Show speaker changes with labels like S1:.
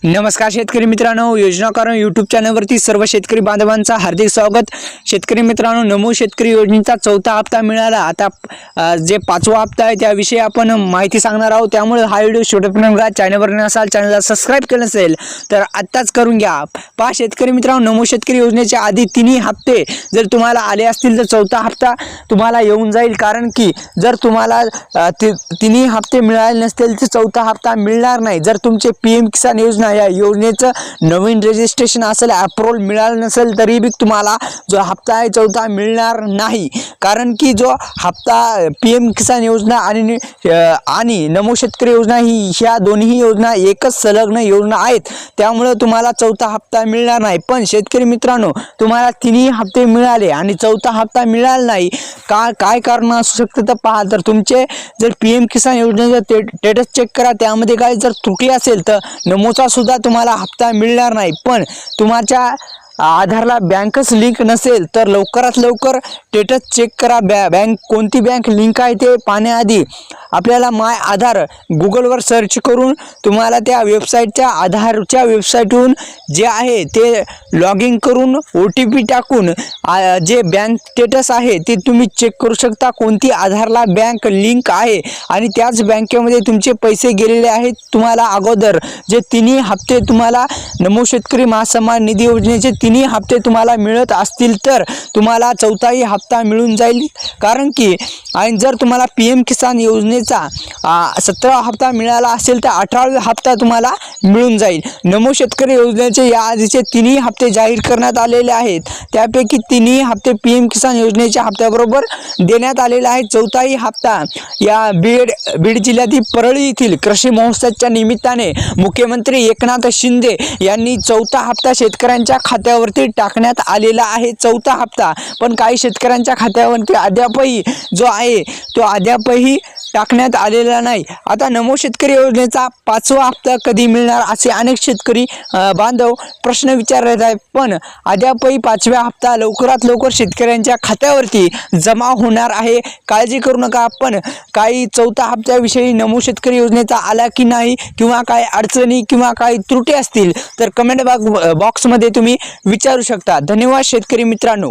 S1: नमस्कार शेतकरी मित्रांनो, योजनाकारण यूट्यूब चॅनलवरती सर्व शेतकरी बांधवांचा हार्दिक स्वागत। शेतकरी मित्रांनो, नमो शेतकरी योजनेचा चौथा हप्ता मिळाला। आता जे पाचवा हप्ता आहे त्याविषयी आपण माहिती सांगणार आहोत, त्यामुळे हा व्हिडिओ शेवटपर्यंत बघा। चॅनलवर नसाल, चॅनलला सबस्क्राइब केलं नसेल तर आत्ताच करून घ्या। पहा शेतकरी मित्रांनो, नमो शेतकरी योजनेच्या आधी तिन्ही हप्ते जर तुम्हाला आले असतील तर चौथा हप्ता तुम्हाला येऊन जाईल, कारण की जर तुम्हाला तिन्ही हप्ते मिळाले नसतील तर चौथा हप्ता मिळणार नाही। जर तुमचे पीएम किसान योजना या योजनेचं नवीन रजिस्ट्रेशन असेल, अप्रूव्हल मिळालं नसेल तरी बी तुम्हाला जो हप्ता आहे चौथा मिळणार नाही, कारण की जो हप्ता पीएम किसान योजना आणि नमो शेतकरी योजना ह्या दोन्ही योजना एकच संलग्न योजना आहेत, त्यामुळे तुम्हाला चौथा हप्ता मिळणार नाही। पण शेतकरी मित्रांनो, तुम्हाला तिन्ही हप्ते मिळाले आणि चौथा हप्ता मिळाला नाही, काय कारण असू शकतं तर पहा। तर तुमचे जर पीएम किसान योजनेचं स्टेटस चेक करा, त्यामध्ये काय जर त्रुटी असेल तर नमोचा सुद्धा तुम्हाला हप्ता मिळणार नाही। पण तुमच्या आधारला बँकच लिंक नसेल तर लवकरात लवकर स्टेटस चेक करा। बँक कोणती बँक लिंक आहे ते पाहण्याआधी आपल्याला माय आधार गुगलवर सर्च करून तुम्हाला त्या वेबसाईटच्या आधारच्या वेबसाईटहून जे आहे ते लॉग इन करून OTP टाकून जे बँक स्टेटस आहे ते तुम्ही चेक करू शकता, कोणती आधारला बँक लिंक आहे आणि त्याच बँकेमध्ये तुमचे पैसे गेलेले आहेत। तुम्हाला अगोदर जे तिन्ही हप्ते तुम्हाला नमो शेतकरी महासन्मान निधी योजनेचे तिन्ही हप्ते तुम्हाला मिळत असतील तर तुम्हाला चौथाही हप्ता मिळून जाईल, कारण की आणि जर तुम्हाला पीएम किसान योजनेचा 17वा हप्ता मिळाला असेल तर 18वा हप्ता तुम्हाला मिळून जाईल। नमो शेतकरी योजनेचे या आधीचे तिन्ही हप्ते जाहीर करण्यात आलेले आहेत, त्यापैकी तिन्ही हप्ते पीएम किसान योजनेच्या हप्त्याबरोबर देण्यात आलेले आहेत। चौथाही हप्ता या बीड जिल्ह्यातील परळी येथील कृषी महोत्सवाच्या निमित्ताने मुख्यमंत्री एकनाथ शिंदे यांनी चौथा हप्ता शेतकऱ्यांच्या खात्यावरती टाकण्यात आलेला आहे। चौथा हप्ता पण काही शेतकऱ्यांच्या खात्यावरती अद्यापही जो आहे तो अद्यापही टाकण्यात आलेला नाही। आता नमो शेतकरी योजनेचा पाचवा हप्ता कधी मिळणार असे अनेक शेतकरी बांधव प्रश्न विचारत आहेत, पण अद्यापही पाचवा हप्ता लवकरात लवकर शेतकऱ्यांच्या खात्यावरती जमा होणार आहे, काळजी करू नका। पण काही चौथा हप्त्याविषयी नमो शेतकरी योजनेचा आला की नाही किंवा काही अडचणी किंवा काही त्रुटी असतील तर कमेंट बॉक्समध्ये तुम्ही विचारू शकता। धन्यवाद शेतकरी मित्रांनो।